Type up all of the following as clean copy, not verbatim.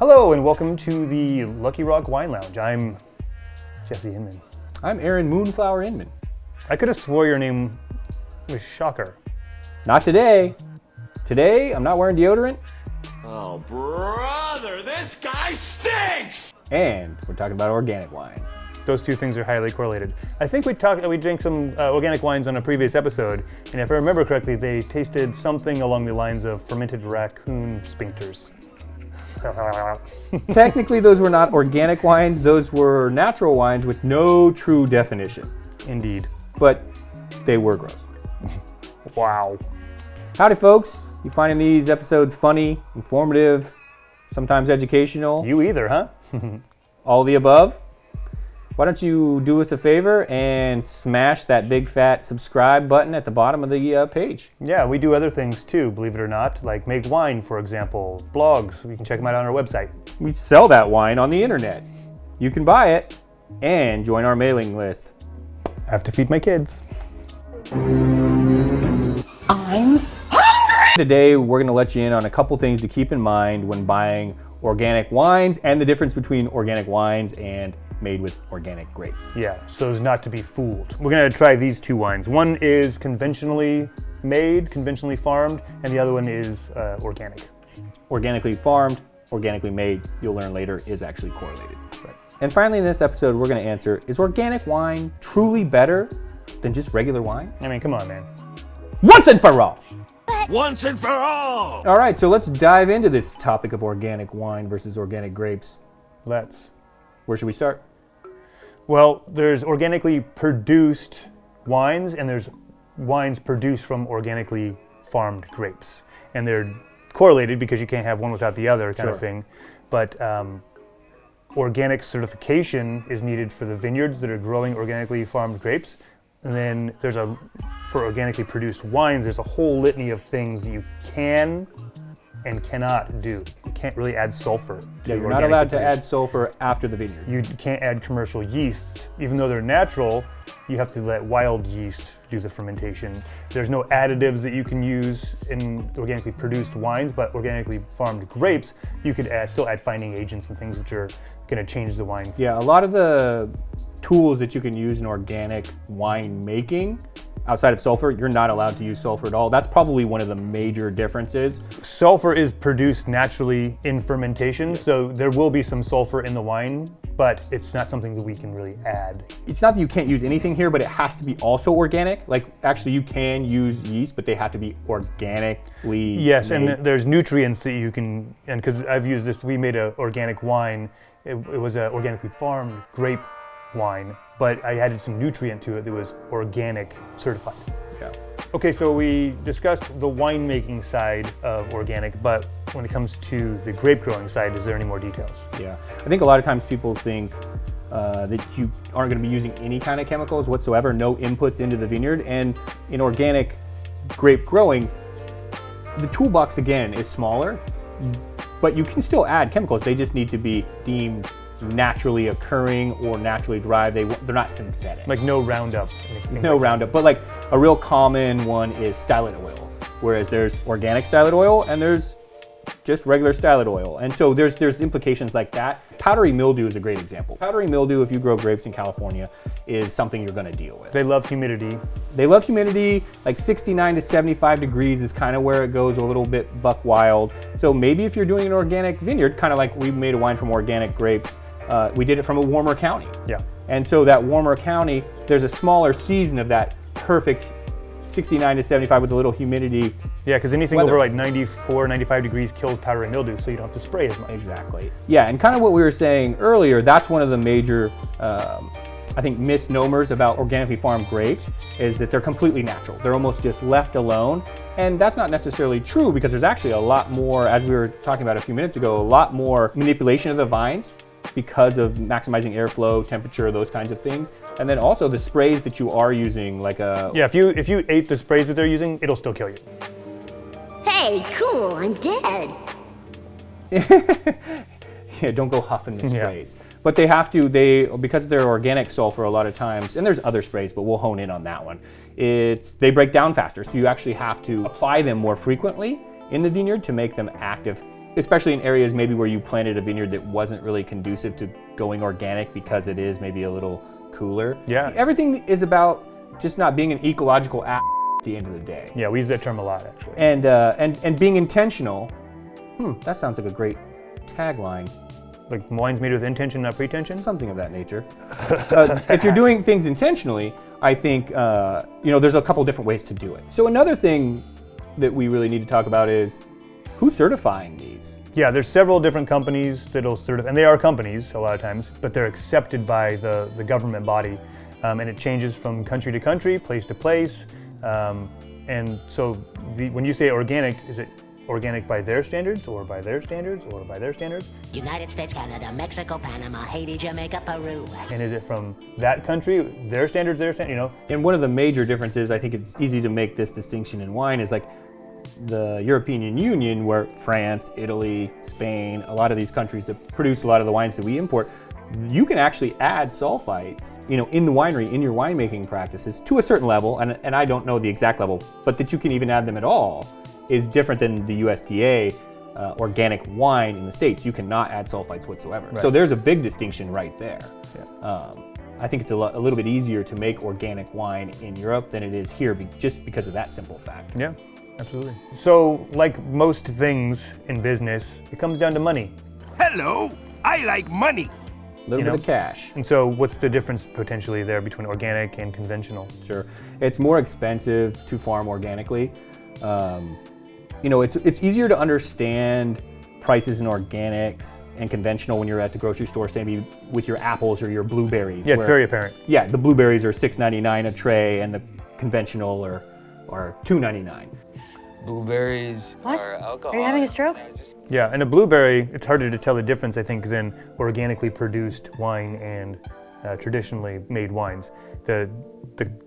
Hello and welcome to the Lucky Rock Wine Lounge. I'm Jesse Hinman. I'm Aaron Moonflower Inman. I could have swore your name was Shocker. Not today. Today, I'm not wearing deodorant. Oh, brother, this guy stinks! And we're talking about organic wines. Those two things are highly correlated. I think we drank some organic wines on a previous episode, and if I remember correctly, they tasted something along the lines of fermented raccoon sphincters. Technically, those were not organic wines. Those were natural wines with no true definition. Indeed. But they were gross. Wow. Howdy, folks. You finding these episodes funny, informative, sometimes educational? You either, huh? All the above? Why don't you do us a favor and smash that big fat subscribe button at the bottom of the page? Yeah, we do other things too, believe it or not, like make wine, for example, blogs. We can check them out on our website. We sell that wine on the internet. You can buy it and join our mailing list. I have to feed my kids. I'm Today, we're going to let you in on a couple things to keep in mind when buying organic wines and the difference between organic wines and made with organic grapes. Yeah, so as not to be fooled. We're gonna try these two wines. One is conventionally made, conventionally farmed, and the other one is organic. Organically farmed, organically made, you'll learn later, is actually correlated. Right. And finally, in this episode, we're going to answer, is organic wine truly better than just regular wine? I mean, come on, man. Once and for all! Once and for all! All right, so let's dive into this topic of organic wine versus organic grapes. Let's. Where should we start? Well, there's organically produced wines, and there's wines produced from organically farmed grapes. And they're correlated because you can't have one without the other kind of thing. But organic certification is needed for the vineyards that are growing organically farmed grapes. And then for organically produced wines, there's a whole litany of things that you can and cannot do. You can't really add sulfur to Yeah, you're not organic allowed to produced. add sulfur after the vineyard. You can't add commercial yeasts. Even though they're natural, you have to let wild yeast do the fermentation. There's no additives that you can use in organically produced wines, but organically farmed grapes, you could still add finding agents and things which are going to change the wine. Yeah, a lot of the tools that you can use in organic wine making, outside of sulfur, you're not allowed to use sulfur at all. That's probably one of the major differences. Sulfur is produced naturally in fermentation, so there will be some sulfur in the wine, but it's not something that we can really add. It's not that you can't use anything here, but it has to be also organic. Like, actually, you can use yeast, but they have to be organically Yes, made. and there's nutrients that you can, and because I've used this, we made an organic wine. It was an organically farmed grape wine, but I added some nutrient to it that was organic certified. Yeah. Okay, so we discussed the winemaking side of organic, but when it comes to the grape growing side, is there any more details? Yeah, I think a lot of times people think that you aren't going to be using any kind of chemicals whatsoever, no inputs into the vineyard. And in organic grape growing, the toolbox again is smaller, but you can still add chemicals. They just need to be deemed naturally occurring or naturally derived. They're not synthetic. Like no Roundup? No Roundup, but like a real common one is stylet oil, whereas there's organic stylet oil and there's just regular stylet oil. And so there's implications like that. Powdery mildew is a great example. Powdery mildew, if you grow grapes in California, is something you're going to deal with. They love humidity. They love humidity, like 69 to 75 degrees is kind of where it goes a little bit buck wild. So maybe if you're doing an organic vineyard, kind of like we made a wine from organic grapes, we did it from a warmer county. Yeah. And so that warmer county, there's a smaller season of that perfect 69 to 75 with a little humidity. Yeah, because anything weather. over like 94, 95 degrees kills powdery mildew, so you don't have to spray as much. Exactly. Yeah, and kind of what we were saying earlier, that's one of the major, I think, misnomers about organically farmed grapes is that they're completely natural. They're almost just left alone. And that's not necessarily true because there's actually a lot more, as we were talking about a few minutes ago, a lot more manipulation of the vines because of maximizing airflow, temperature, those kinds of things. And then also the sprays that you are using, like a... Yeah, if you ate the sprays that they're using, it'll still kill you. Hey, cool, I'm dead. Yeah, don't go huffing the sprays. But they have to, because they're organic sulfur a lot of times, and there's other sprays, but we'll hone in on that one. They break down faster, so you actually have to apply them more frequently in the vineyard to make them active especially in areas maybe where you planted a vineyard that wasn't really conducive to going organic because it is maybe a little cooler. Yeah. Everything is about just not being an ecological at the end of the day. Yeah, we use that term a lot, actually. And being intentional. That sounds like a great tagline. Like wines made with intention, not pretension? Something of that nature. If you're doing things intentionally, I think there's a couple different ways to do it. So another thing that we really need to talk about is who's certifying these? Yeah, there's several different companies that'll certify, and they are companies a lot of times, but they're accepted by the government body, and it changes from country to country, place to place. And so when you say organic, is it organic by their standards, or by their standards, or by their standards? United States, Canada, Mexico, Panama, Haiti, Jamaica, Peru. And is it from that country, their standards, And one of the major differences, I think it's easy to make this distinction in wine, is like the European Union, where France, Italy, Spain, a lot of these countries that produce a lot of the wines that we import, you can actually add sulfites, in the winery, in your winemaking practices to a certain level, and I don't know the exact level, but that you can even add them at all is different than the USDA organic wine in the States. You cannot add sulfites whatsoever. Right. So there's a big distinction right there. Yeah. I think it's a little bit easier to make organic wine in Europe than it is here, just because of that simple fact. Yeah, absolutely. So, like most things in business, it comes down to money. Hello, I like money. A little bit of cash. And so what's the difference potentially there between organic and conventional? Sure. It's more expensive to farm organically. It's easier to understand prices in organics and conventional when you're at the grocery store, say maybe with your apples or your blueberries. Yeah, it's very apparent. Yeah, the blueberries are $6.99 a tray, and the conventional are $2.99. Blueberries are alcohol. Are you having a stroke? Yeah, and a blueberry, it's harder to tell the difference, I think, than organically produced wine and traditionally made wines. The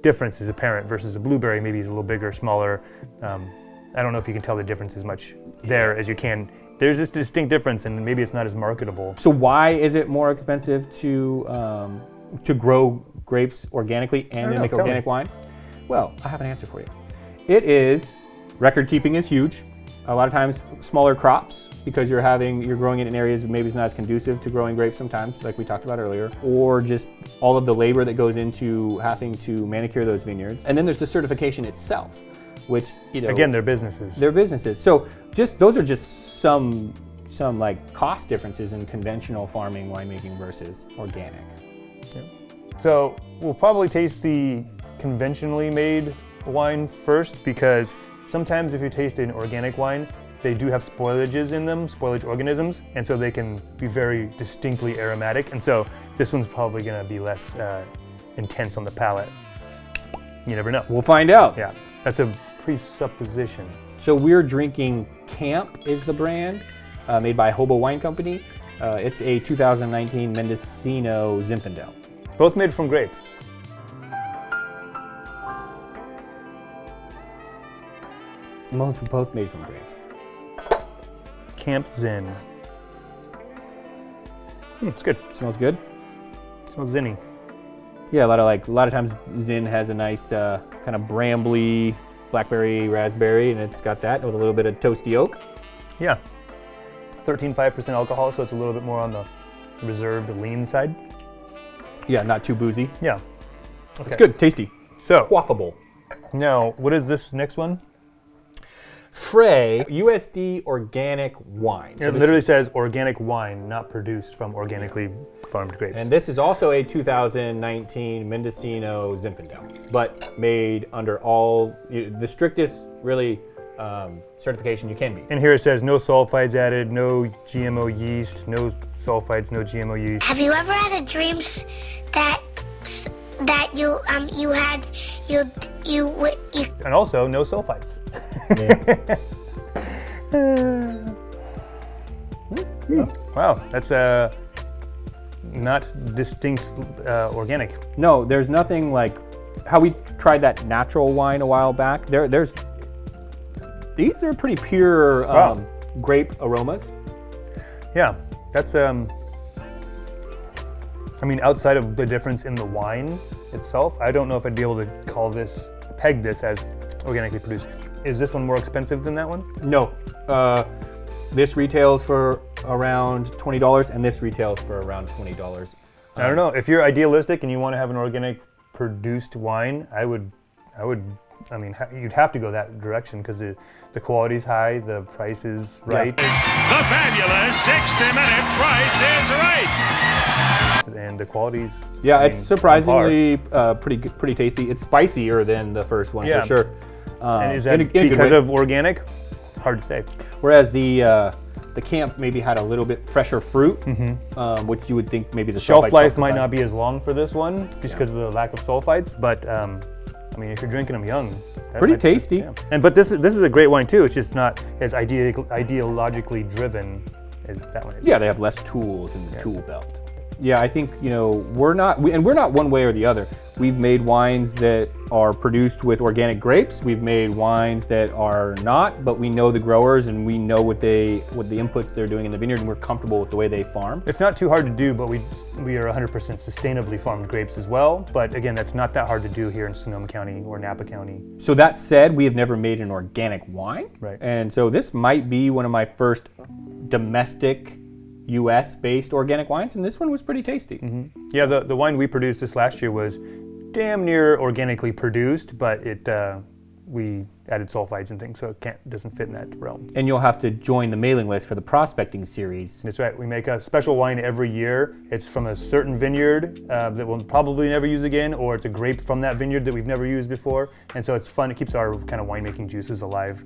difference is apparent versus a blueberry maybe is a little bigger, smaller. I don't know if you can tell the difference as much there as you can. There's this distinct difference, and maybe it's not as marketable. So why is it more expensive to grow grapes organically and to make organic wine? Well, I have an answer for you. It is, record keeping is huge. A lot of times smaller crops, because you're growing it in areas maybe it's not as conducive to growing grapes sometimes, like we talked about earlier, or just all of the labor that goes into having to manicure those vineyards. And then there's the certification itself, which, again, they're businesses. They're businesses. So those are just some like cost differences in conventional farming winemaking versus organic. Yeah. So we'll probably taste the conventionally made wine first, because sometimes if you taste an organic wine, they do have spoilages in them, spoilage organisms, and so they can be very distinctly aromatic. And so this one's probably going to be less intense on the palate. You never know. We'll find out. Yeah, that's a presupposition. So we're drinking Camp is the brand, made by Hobo Wine Company. It's a 2019 Mendocino Zinfandel. Both made from grapes. Both made from grapes. Camp Zen. It's good. Smells good. Smells zinny. Yeah, a lot of times Zin has a nice kind of brambly blackberry raspberry, and it's got that with a little bit of toasty oak. Yeah. 13.5% alcohol, so it's a little bit more on the reserved lean side. Yeah, not too boozy. Yeah. Okay. It's good, tasty. So Quaffable. now, what is this next one? Frey USD organic wine. It literally says organic wine, not produced from organically farmed grapes. And this is also a 2019 Mendocino Zinfandel, but made under the strictest, really, certification you can be. And here it says no sulfites added, no GMO yeast, no sulfites, no GMO yeast. Have you ever had a dream that you And also no sulfites. Wow, that's not distinct organic. No, there's nothing like how we tried that natural wine a while back. These are pretty pure Wow. grape aromas. Yeah, that's I mean, outside of the difference in the wine itself, I don't know if I'd be able to peg this as organically produced. Is this one more expensive than that one? No, This retails for around $20, and this retails for around $20. I don't know. If you're idealistic and you want to have an organic produced wine, I mean, you'd have to go that direction because the quality's high, the price is right. The fabulous 60-minute Price is Right. And the quality's it's surprisingly pretty tasty. It's spicier than the first one for sure. And is that in a good because way. of organic? Hard to say. Whereas the camp maybe had a little bit fresher fruit, which you would think maybe the Shelf sulfites life helped might with not be as long for this one just because of the lack of sulfites, but I mean, if you're drinking them young, that Pretty might be- tasty. yeah. But this is a great wine too. It's just not as ideologically driven as that one is. Yeah, they have less tools in the tool belt. Yeah, I think, we're not one way or the other. We've made wines that are produced with organic grapes. We've made wines that are not, but we know the growers and we know what the inputs they're doing in the vineyard, and we're comfortable with the way they farm. It's not too hard to do, but we are 100% sustainably farmed grapes as well. But again, that's not that hard to do here in Sonoma County or Napa County. So that said, we have never made an organic wine. Right. And so this might be one of my first domestic US-based organic wines, and this one was pretty tasty. Yeah, the wine we produced this last year was damn near organically produced, but we added sulfites and things, so it doesn't fit in that realm. And you'll have to join the mailing list for the prospecting series. That's right. We make a special wine every year. It's from a certain vineyard that we'll probably never use again, or it's a grape from that vineyard that we've never used before. And so it's fun. It keeps our kind of winemaking juices alive.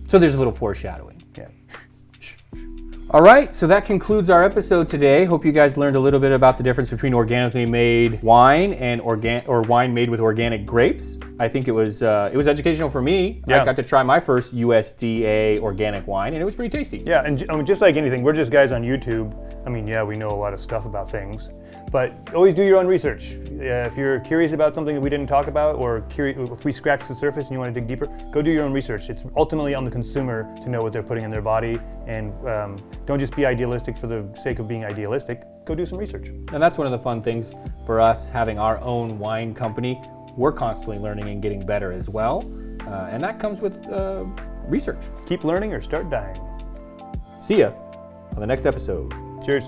So there's a little foreshadowing. Yeah. All right, so that concludes our episode today. Hope you guys learned a little bit about the difference between organically made wine and wine made with organic grapes. I think it was educational for me. Yeah. I got to try my first USDA organic wine, and it was pretty tasty. Yeah, and I mean, just like anything, we're just guys on YouTube. I mean, yeah, we know a lot of stuff about things, but always do your own research. If you're curious about something that we didn't talk about, or if we scratch the surface and you want to dig deeper, go do your own research. It's ultimately on the consumer to know what they're putting in their body, and don't just be idealistic for the sake of being idealistic. Go do some research. And that's one of the fun things for us having our own wine company. We're constantly learning and getting better as well, and that comes with research. Keep learning or start dying. See ya on the next episode. Cheers.